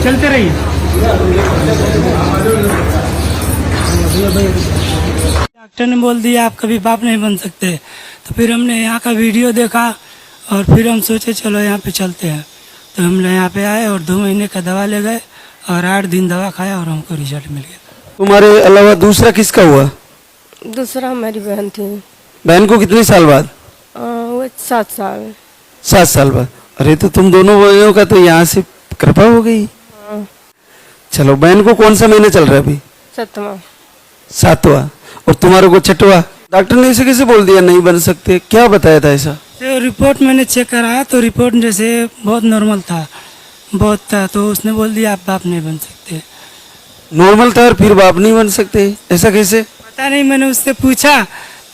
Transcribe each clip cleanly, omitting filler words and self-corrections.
चलते रहिए। डॉक्टर ने बोल दिया आप कभी बाप नहीं बन सकते, तो फिर हमने यहाँ का वीडियो देखा और फिर हम सोचे चलो यहाँ पे चलते हैं। तो हमने यहाँ पे आए और 2 महीने का दवा ले गए और 8 दिन दवा खाया और हमको रिजल्ट मिल गया। तुम्हारे अलावा दूसरा किसका हुआ? दूसरा हमारी बहन थी। बहन को कितने साल बाद? वो 7 साल। 7 साल बाद। अरे तो तुम दोनों भाइयों का तो यहाँ से कृपा हो गई। हाँ, चलो, बहन को कौन सा महीने चल रहा है अभी? 7वां। 7वां। और तुम्हारे को 6वां। डॉक्टर ने ऐसे कैसे बोल दिया नहीं बन सकते? क्या बताया था ऐसा? तो रिपोर्ट मैंने चेक कराया तो रिपोर्ट जैसे बहुत नॉर्मल था, बहुत था, तो उसने बोल दिया आप बाप नहीं बन सकते। नॉर्मल था और फिर बाप नहीं बन सकते, ऐसा कैसे? पता नहीं, मैंने उससे पूछा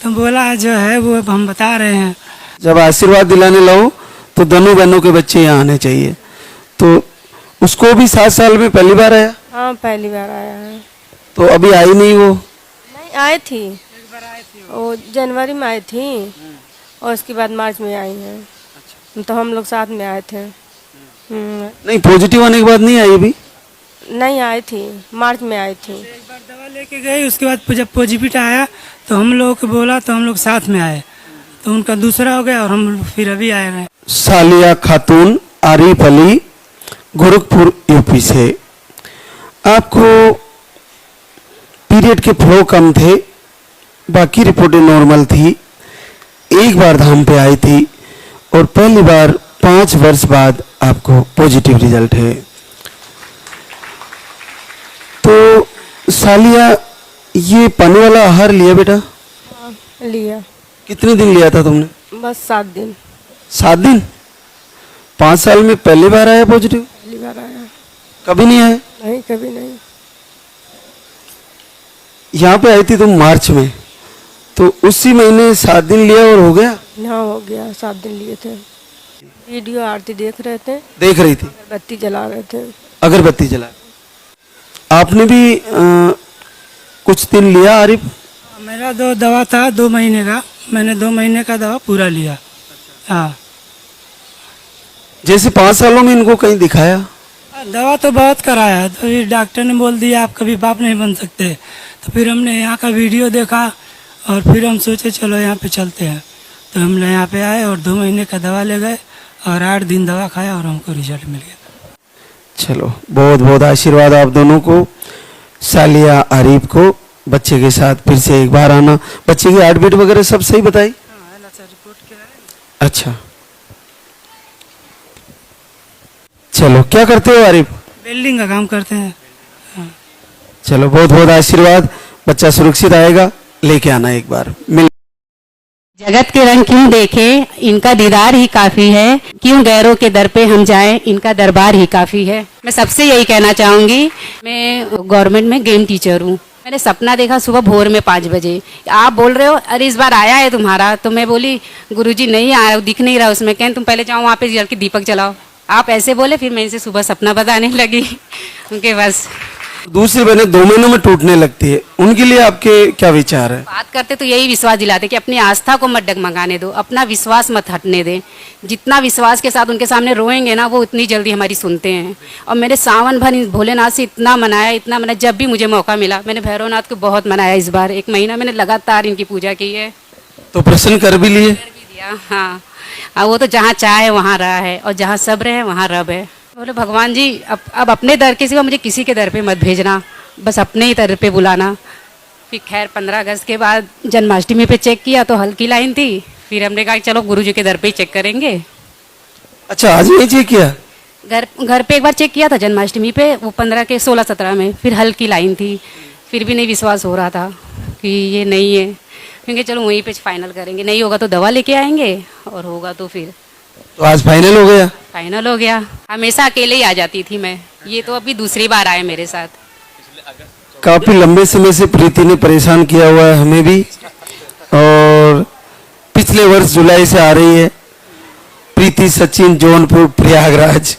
तो बोला जो है वो अब हम बता रहे हैं। जब आशीर्वाद दिलाने लाओ तो दोनों बहनों के बच्चे यहाँ आने चाहिए। तो उसको भी 7 साल में पहली बार आया? हाँ, पहली बार आया है। तो अभी आई नहीं वो? नहीं, आई थी, वो जनवरी में आई थी और उसके बाद मार्च में आई है। तो हम लोग साथ में आए थे। नहीं, पॉजिटिव आने के बाद नहीं आई अभी? नहीं, आई थी, मार्च में आई थी। एक बार दवा लेके गई, उसके बाद जब पॉजिटिव आया तो हम लोग को बोला तो हम लोग साथ में आए, तो उनका दूसरा हो गया और हम फिर अभी आए हैं। सालिया खातून, आरिफ अली, गोरखपुर यूपी से। आपको पीरियड के फ्लो कम थे, बाकी रिपोर्टें नॉर्मल थी। एक बार धाम पे आई थी और पहली बार 5 वर्ष बाद आपको पॉजिटिव रिजल्ट है। तो सालिया, ये पानी वाला आहार लिया बेटा? हाँ, लिया। कितने दिन लिया था तुमने? बस 7 दिन। 7 दिन? 5 साल में पहली बार आया पॉजिटिव? पहली बार आया। कभी नहीं आया? नहीं, कभी नहीं। यहाँ पे आई थी तुम मार्च में, तो उसी महीने 7 दिन लिया और हो गया? हाँ, हो गया। 7 दिन लिए थे। वीडियो आरती देख रहे थे, देख रही थी? बत्ती जला रहे थे। अगरबत्ती जला। आपने भी कुछ दिन लिया आरिफ? मेरा दवा था 2 महीने का, मैंने 2 महीने का दवा पूरा लिया। हाँ, जैसे 5 सालों में इनको कहीं दिखाया? दवा तो बहुत कराया, तो फिर डॉक्टर ने बोल दिया आप कभी बाप नहीं बन सकते। तो फिर हमने यहाँ का वीडियो देखा और फिर हम सोचे चलो यहाँ पे चलते हैं। तो हमने यहाँ पे आए और 2 महीने का दवा ले गए और 8 दिन दवा खाया और हमको रिजल्ट मिल गया। चलो, बहुत बहुत आशीर्वाद आप दोनों को। सालिया, आरिफ को बच्चे के साथ फिर से एक बार आना। बच्चे की हार्ट बीट वगैरह सब सही बताई? अच्छा, चलो, क्या करते हो आरिफ? वेल्डिंग का काम करते हैं। चलो, बहुत बहुत आशीर्वाद। बच्चा सुरक्षित आएगा, लेके आना एक बार। मिल जगत के रंग क्यों देखे, इनका दीदार ही काफी है। क्यों गैरों के दर पे हम जाएं, इनका दरबार ही काफी है। मैं सबसे यही कहना चाहूंगी, मैं गवर्नमेंट में गेम टीचर हूँ। मैंने सपना देखा सुबह भोर में 5 बजे। आप बोल रहे हो अरे इस बार आया है तुम्हारा, तो मैं बोली गुरुजी नहीं आया, दिख नहीं रहा उसमें। कहें तुम पहले जाओ वहाँ पे जल के दीपक जलाओ। आप ऐसे बोले, फिर मैं इनसे सुबह सपना बताने लगी उनके बस। दूसरी बहनें 2 महीनों में टूटने लगती है, उनके लिए आपके क्या विचार है? बात करते तो यही विश्वास दिलाते कि अपनी आस्था को मत डगमगाने दो, अपना विश्वास मत हटने दें। जितना विश्वास के साथ उनके सामने रोएंगे ना, वो उतनी जल्दी हमारी सुनते हैं। और मैंने सावन भर भोलेनाथ से इतना मनाया, जब भी मुझे मौका मिला मैंने भैरवनाथ को बहुत मनाया। इस बार 1 महीना मैंने लगातार इनकी पूजा की है। तो प्रश्न कर भी लिए? कर भी दिया, हाँ। वो तो जहाँ चाहे वहाँ रहा है और जहाँ सब्र है वहाँ रब है। बोले भगवान जी अब अपने दर के सिवा मुझे किसी के दर पे मत भेजना, बस अपने ही दर पे बुलाना। फिर खैर 15 अगस्त के बाद जन्माष्टमी पे चेक किया तो हल्की लाइन थी। फिर हमने कहा चलो गुरुजी के दर पे ही चेक करेंगे। अच्छा, आज नहीं चेक किया? घर पे एक बार चेक किया था जन्माष्टमी पे, वो 15 के 16-17 में। फिर हल्की लाइन थी, फिर भी नहीं विश्वास हो रहा था कि ये नहीं है। क्योंकि चलो वहीं पे फाइनल करेंगे, नहीं होगा तो दवा लेके आएंगे और होगा तो फिर। तो आज फाइनल हो गया? फाइनल हो गया। हमेशा अकेले ही आ जाती थी मैं, ये तो अभी दूसरी बार आए मेरे साथ। काफी लंबे समय से प्रीति ने परेशान किया हुआ है हमें भी, और पिछले वर्ष जुलाई से आ रही है। प्रीति सचिन, जौनपुर प्रयागराज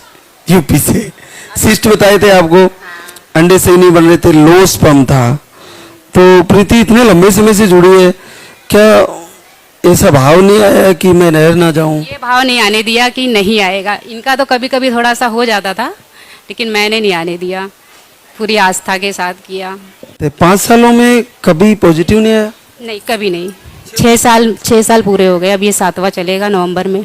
यूपी से। सिस्ट बताए थे आपको, अंडे सही नहीं बन रहे थे, लो स्पर्म था। तो प्रीति इतने लंबे समय से जुड़ी है, क्या ऐसा भाव नहीं आया कि मैं नहर ना जाऊं? ये भाव नहीं आने दिया कि नहीं आएगा। इनका तो कभी कभी थोड़ा सा हो जाता था, लेकिन मैंने नहीं आने दिया, पूरी आस्था के साथ किया। तो 5 सालों में कभी पॉजिटिव नहीं आया? नहीं, कभी नहीं। 6 साल पूरे हो गए, अब ये 7वां चलेगा नवंबर में।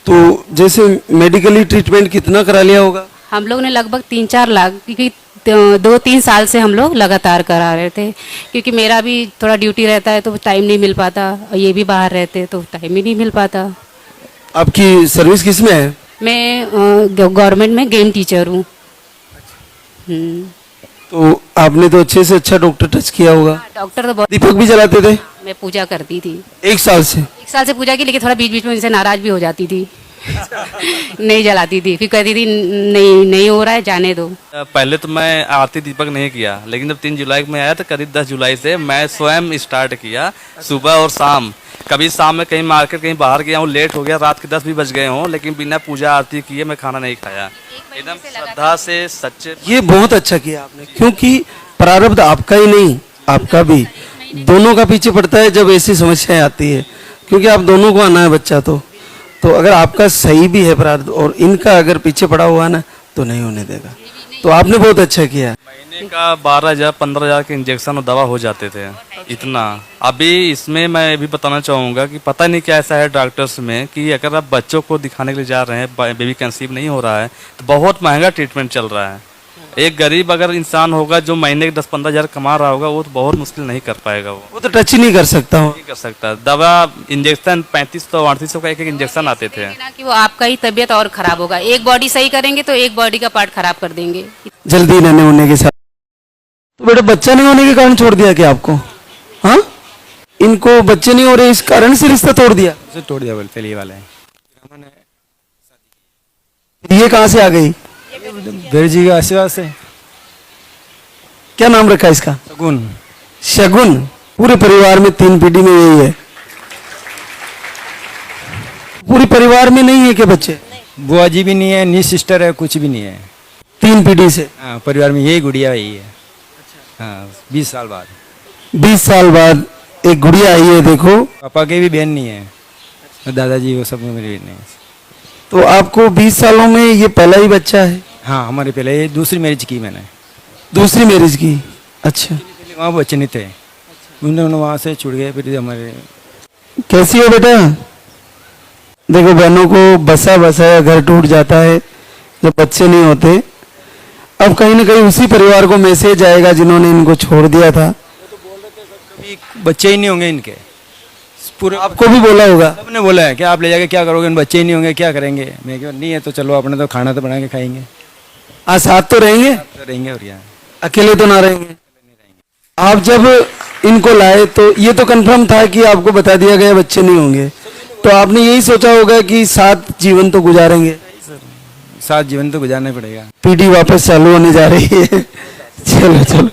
तो जैसे मेडिकली ट्रीटमेंट कितना करा लिया होगा? हम लोग ने लगभग 3-4 लाख, क्योंकि 2-3 साल से हम लोग लगातार करा रहे थे, क्योंकि मेरा भी थोड़ा ड्यूटी रहता है तो टाइम नहीं मिल पाता, और ये भी बाहर रहते तो टाइम ही नहीं मिल पाता। आपकी सर्विस किस में है? मैं गवर्नमेंट में गेम टीचर हूँ। तो आपने तो अच्छे से अच्छा डॉक्टर टच किया होगा। डॉक्टर तो बहुत, दीपक भी जलाते थे? मैं पूजा करती थी 1 साल से? 1 साल से पूजा की, लेकिन थोड़ा बीच बीच में उनसे नाराज भी हो जाती थी। नहीं जलाती थी, फिर कहती थी नहीं हो रहा है, जाने दो। पहले तो मैं आरती दीपक नहीं किया, लेकिन जब 3 जुलाई में आया तो करीब 10 जुलाई से मैं स्वयं स्टार्ट किया, सुबह और शाम। कभी शाम में कहीं मार्केट कहीं बाहर गया हूँ, लेट हो गया, रात के 10 भी बज गए हों, लेकिन बिना पूजा आरती किए मैं खाना नहीं खाया। एकदम श्रद्धा से, सच्चे। ये बहुत अच्छा किया आपने, क्योंकि प्रारब्ध आपका ही नहीं, आपका भी, दोनों का पीछे पड़ता है जब ऐसी समस्याएं आती है, क्योंकि आप दोनों को आना है बच्चा। तो अगर आपका सही भी है प्रारब्ध और इनका अगर पीछे पड़ा हुआ ना, तो नहीं होने देगा। तो आपने बहुत अच्छा किया। महीने का 12,000 15,000 के इंजेक्शन और दवा हो जाते थे, इतना। अभी इसमें मैं भी बताना चाहूँगा कि पता नहीं क्या ऐसा है डॉक्टर्स में कि अगर आप बच्चों को दिखाने के लिए जा रहे हैं, बेबी कंसीव नहीं हो रहा है, तो बहुत महंगा ट्रीटमेंट चल रहा है। एक गरीब अगर इंसान होगा जो महीने के 10-15 हज़ार कमा रहा होगा, वो तो बहुत मुश्किल नहीं कर पाएगा। वो तो टच ही नहीं कर सकता हूँ। नहीं कर सकता। दवा इंजेक्शन 3500-3800 का एक इंजेक्शन आते थे। कि वो आपका ही तबीयत और खराब होगा, एक बॉडी सही करेंगे तो एक बॉडी का पार्ट खराब कर देंगे। जल्दी रहने होने के साथ। तो बेटा बच्चा नहीं होने के कारण छोड़ दिया क्या आपको? हाँ, इनको बच्चे नहीं हो रहे इस कारण से रिश्ता तोड़ दिया? तोड़ दिया बोलते ये वाला है। ये कहाँ से आ गई? देव जी के आशीर्वाद से। क्या नाम रखा इसका? शगुन। शगुन। पूरे परिवार में 3 पीढ़ी में यही है। पूरे परिवार में नहीं है क्या बच्चे? बुआ जी भी नहीं है, नी सिस्टर है, कुछ भी नहीं है। 3 पीढ़ी से? हाँ, परिवार में यही गुड़िया यही है। हाँ, 20 साल बाद। 20 साल बाद एक गुड़िया आई है। देखो, पापा के भी बहन नहीं है, दादाजी वो सब में मेरी बहन है। तो आपको 20 सालों में ये पहला ही बच्चा है? हाँ, हमारे पहले ये दूसरी मैरिज की मैंने। दूसरी मैरिज की? अच्छा। वहाँ बच्चे नहीं थे, उन्होंने वहाँ से छुट गए। फिर हमारे कैसी हो बेटा? देखो, बहनों को बसा बसाया घर टूट जाता है जब बच्चे नहीं होते। अब कहीं ना कहीं उसी परिवार को मैसेज आएगा जिन्होंने इनको छोड़ दिया था। कभी बच्चे ही नहीं होंगे इनके, पूरे। आपको भी बोला होगा? सबने बोला है कि आप ले जाके क्या करोगे, इन बच्चे ही नहीं होंगे, क्या करेंगे। मैं क्यों नहीं है तो चलो, अपने तो खाना तो बना के खाएंगे, आज साथ तो रहेंगे, तो रहेंगे। और यहाँ अकेले तो ना रहेंगे। आप जब इनको लाए तो ये तो कंफर्म था कि आपको बता दिया गया बच्चे नहीं होंगे, तो आपने यही सोचा होगा कि साथ जीवन तो गुजारेंगे? साथ जीवन तो गुजारना पड़ेगा। पीढ़ी वापस चालू होने जा रही है। चलो चलो।